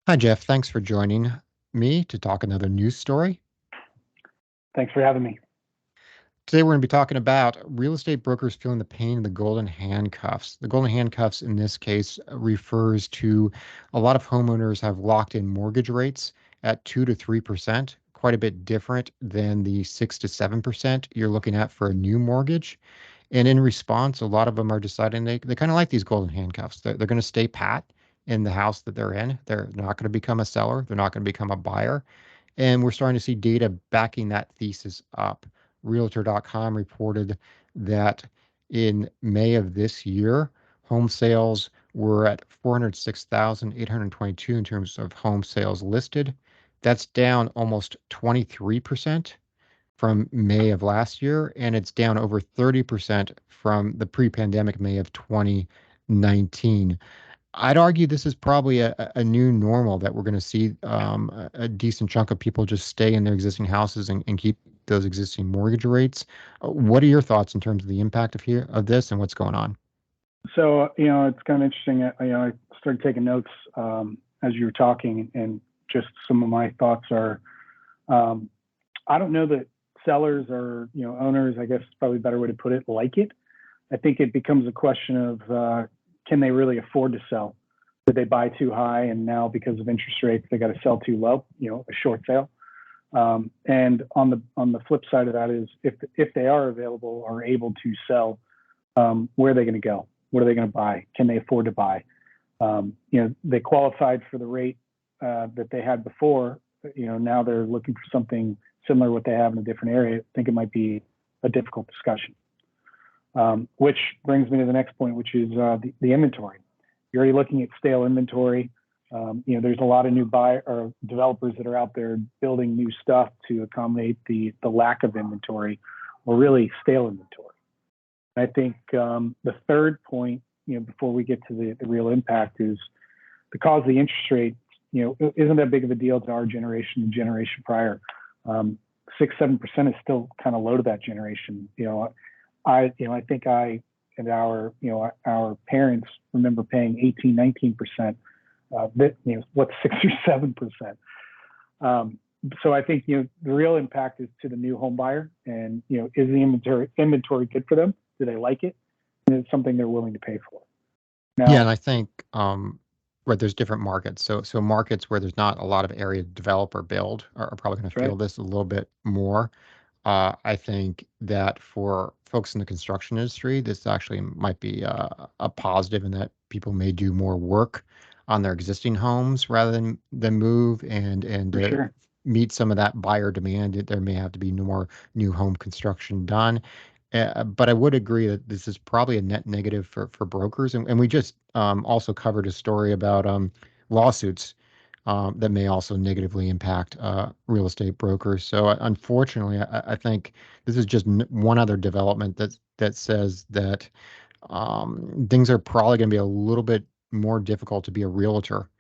Hi, Jeff. Thanks for joining me to talk another news story. Thanks for having me. Today, we're going to be talking about real estate brokers feeling the pain of the golden handcuffs. The golden handcuffs in this case refers to a lot of homeowners have locked in mortgage rates at 2 to 3%, quite a bit different than the 6 to 7% you're looking at for a new mortgage. And in response, a lot of them are deciding they kind of like these golden handcuffs. They're going to stay pat in the house that they're in. They're not going to become a seller. They're not going to become a buyer. And we're starting to see data backing that thesis up. Realtor.com reported that in May of this year, home sales were at 406,822 in terms of home sales listed. That's down almost 23% from May of last year, and it's down over 30% from the pre-pandemic May of 2019. I'd argue this is probably a new normal that we're going to see a decent chunk of people just stay in their existing houses and keep those existing mortgage rates. What are your thoughts in terms of the impact of this and what's going on? So, it's kind of interesting. I started taking notes as you were talking, and just some of my thoughts are, I don't know that sellers or owners, I guess is probably a better way to put it, like it. I think it becomes a question of can they really afford to sell? Did they buy too high, and now because of interest rates, they got to sell too low? A short sale. And on the flip side of that is if they are available or able to sell, where are they going to go? What are they going to buy? Can they afford to buy? They qualified for the rate that they had before. Now they're looking for something similar to what they have in a different area. I think it might be a difficult discussion. Which brings me to the next point, which is the inventory. You're already looking at stale inventory. There's a lot of new buyer or developers that are out there building new stuff to accommodate the lack of inventory, or really stale inventory. I think the third point, before we get to the real impact, is the cause of the interest rate. Isn't that big of a deal to our generation, the generation prior. 6-7% is still kind of low to that generation. I think I and our parents remember paying 18-19%. What's 6 or 7%? So I think the real impact is to the new home buyer, and is the inventory good for them? Do they like it? And it's something they're willing to pay for. Yeah, and Now, I think right, there's different markets. So markets where there's not a lot of area developer build are probably going to that's right, feel this a little bit more. I think that for folks in the construction industry, this actually might be a positive in that people may do more work on their existing homes rather than move and for sure. meet some of that buyer demand. There may have to be more new home construction done. But I would agree that this is probably a net negative for brokers. And we just also covered a story about lawsuits that may also negatively impact real estate brokers. So unfortunately, I think this is just one other development that says that things are probably going to be a little bit more difficult to be a realtor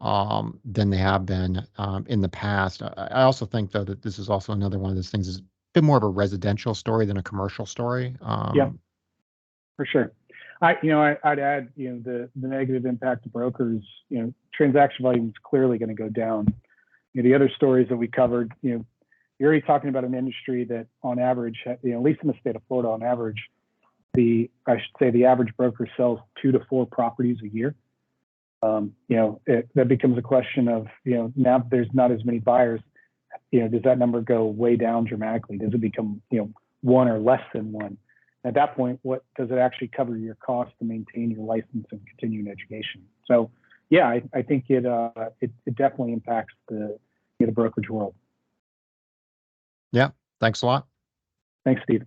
than they have been in the past. I also think, though, that this is also another one of those things is a bit more of a residential story than a commercial story. Yeah, for sure. I'd add, the negative impact to brokers. Transaction volume is clearly going to go down. The other stories that we covered, you're already talking about an industry that, on average, at least in the state of Florida, on average, I should say the average broker sells 2 to 4 properties a year. That becomes a question of, now there's not as many buyers. Does that number go way down dramatically? Does it become, one or less than one? At that point, what does it actually cover your cost to maintain your license and continuing education? So, yeah, I think it definitely impacts the brokerage world. Yeah, thanks a lot. Thanks, Steve.